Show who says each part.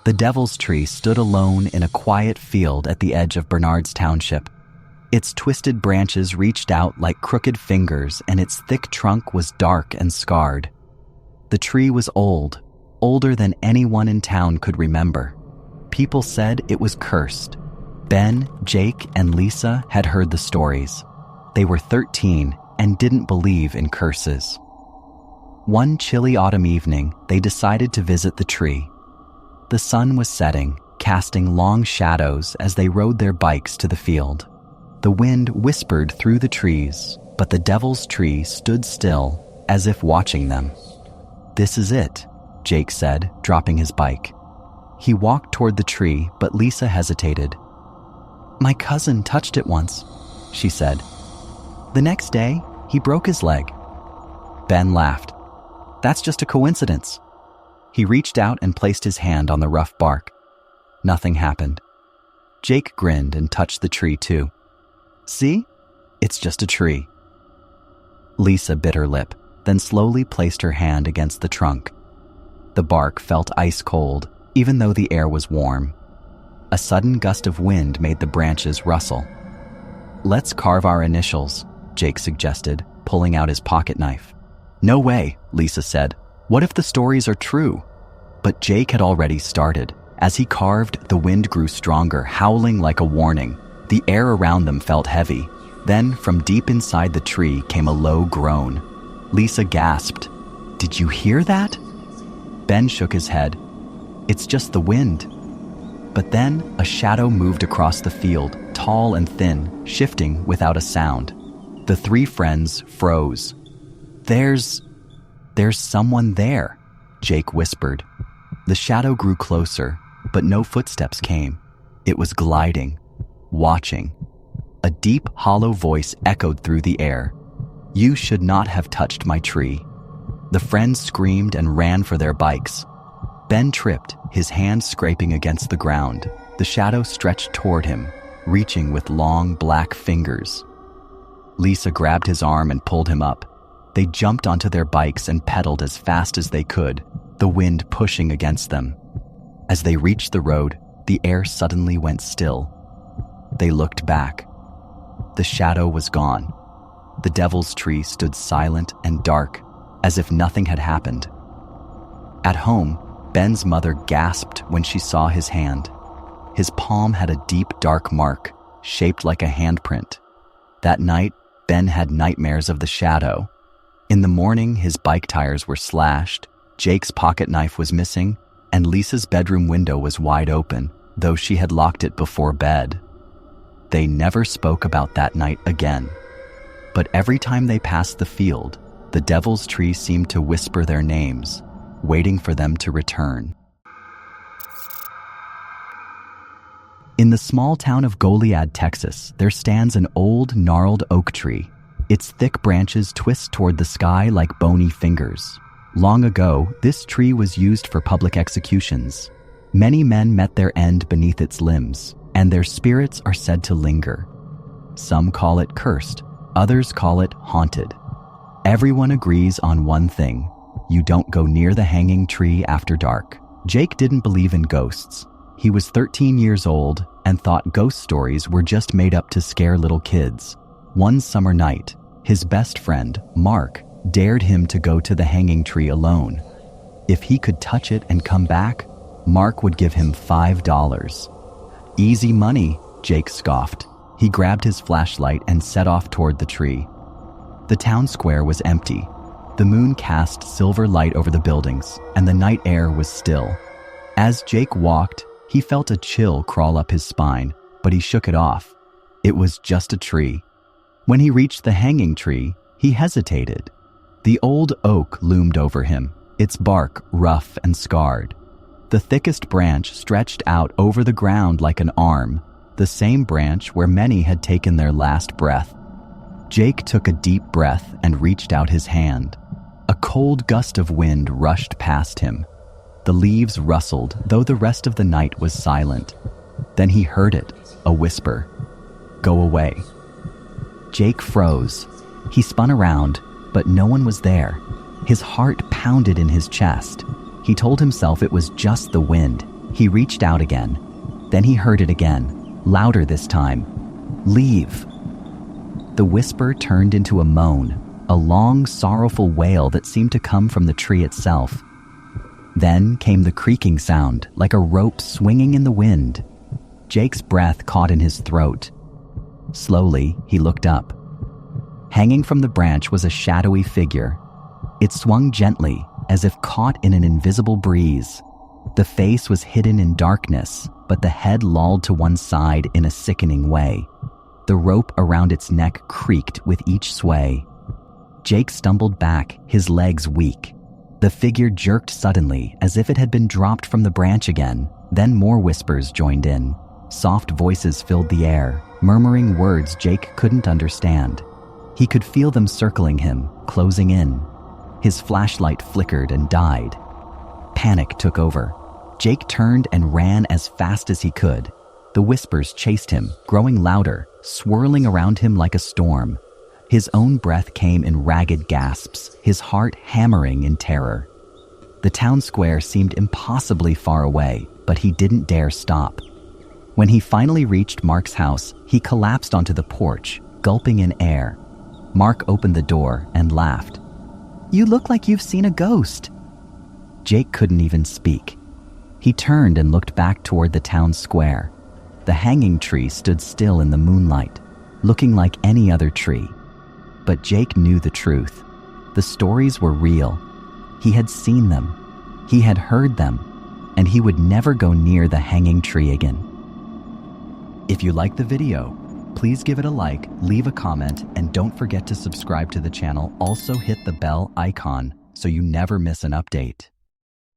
Speaker 1: The Devil's Tree stood alone in a quiet field at the edge of Bernard's Township. Its twisted branches reached out like crooked fingers, and its thick trunk was dark and scarred. The tree was old, older than anyone in town could remember. People said it was cursed. Ben, Jake, and Lisa had heard the stories. They were 13 and didn't believe in curses. One chilly autumn evening, they decided to visit the tree. The sun was setting, casting long shadows as they rode their bikes to the field. The wind whispered through the trees, but the Devil's Tree stood still, as if watching them. "This is it," Jake said, dropping his bike. He walked toward the tree, but Lisa hesitated. "My cousin touched it once," she said. "The next day, he broke his leg." Ben laughed. "That's just a coincidence." He reached out and placed his hand on the rough bark. Nothing happened. Jake grinned and touched the tree too. "See? It's just a tree." Lisa bit her lip, then slowly placed her hand against the trunk. The bark felt ice cold, even though the air was warm. A sudden gust of wind made the branches rustle. "Let's carve our initials," Jake suggested, pulling out his pocket knife. "No way," Lisa said. "What if the stories are true?" But Jake had already started. As he carved, the wind grew stronger, howling like a warning. The air around them felt heavy. Then, from deep inside the tree came a low groan. Lisa gasped. "Did you hear that?" Ben shook his head. "It's just the wind." But then, a shadow moved across the field, tall and thin, shifting without a sound. The three friends froze. There's someone there," Jake whispered. The shadow grew closer, but no footsteps came. It was gliding, watching. A deep, hollow voice echoed through the air. "You should not have touched my tree." The friends screamed and ran for their bikes. Ben tripped, his hand scraping against the ground. The shadow stretched toward him, reaching with long, black fingers. Lisa grabbed his arm and pulled him up. They jumped onto their bikes and pedaled as fast as they could, the wind pushing against them. As they reached the road, the air suddenly went still. They looked back. The shadow was gone. The Devil's Tree stood silent and dark, as if nothing had happened. At home, Ben's mother gasped when she saw his hand. His palm had a deep, dark mark, shaped like a handprint. That night, Ben had nightmares of the shadow. In the morning, his bike tires were slashed, Jake's pocket knife was missing, and Lisa's bedroom window was wide open, though she had locked it before bed. They never spoke about that night again. But every time they passed the field, the Devil's Tree seemed to whisper their names, waiting for them to return. In the small town of Goliad, Texas, there stands an old, gnarled oak tree. Its thick branches twist toward the sky like bony fingers. Long ago, this tree was used for public executions. Many men met their end beneath its limbs, and their spirits are said to linger. Some call it cursed, others call it haunted. Everyone agrees on one thing: you don't go near the hanging tree after dark. Jake didn't believe in ghosts. He was 13 years old and thought ghost stories were just made up to scare little kids. One summer night, his best friend, Mark, dared him to go to the hanging tree alone. If he could touch it and come back, Mark would give him $5. "Easy money," Jake scoffed. He grabbed his flashlight and set off toward the tree. The town square was empty. The moon cast silver light over the buildings, and the night air was still. As Jake walked, he felt a chill crawl up his spine, but he shook it off. It was just a tree. When he reached the hanging tree, he hesitated. The old oak loomed over him, its bark rough and scarred. The thickest branch stretched out over the ground like an arm, the same branch where many had taken their last breath. Jake took a deep breath and reached out his hand. A cold gust of wind rushed past him. The leaves rustled, though the rest of the night was silent. Then he heard it, a whisper. "Go away." Jake froze. He spun around, but no one was there. His heart pounded in his chest. He told himself it was just the wind. He reached out again. Then he heard it again, louder this time. "Leave." The whisper turned into a moan, a long, sorrowful wail that seemed to come from the tree itself. Then came the creaking sound, like a rope swinging in the wind. Jake's breath caught in his throat. Slowly, he looked up. Hanging from the branch was a shadowy figure. It swung gently, as if caught in an invisible breeze. The face was hidden in darkness, but the head lolled to one side in a sickening way. The rope around its neck creaked with each sway. Jake stumbled back, his legs weak. The figure jerked suddenly, as if it had been dropped from the branch again. Then more whispers joined in. Soft voices filled the air, murmuring words Jake couldn't understand. He could feel them circling him, closing in. His flashlight flickered and died. Panic took over. Jake turned and ran as fast as he could. The whispers chased him, growing louder, swirling around him like a storm. His own breath came in ragged gasps, his heart hammering in terror. The town square seemed impossibly far away, but he didn't dare stop. When he finally reached Mark's house, he collapsed onto the porch, gulping in air. Mark opened the door and laughed. "You look like you've seen a ghost." Jake couldn't even speak. He turned and looked back toward the town square. The hanging tree stood still in the moonlight, looking like any other tree. But Jake knew the truth. The stories were real. He had seen them. He had heard them. And he would never go near the hanging tree again. If you liked the video, please give it a like, leave a comment, and don't forget to subscribe to the channel. Also hit the bell icon so you never miss an update.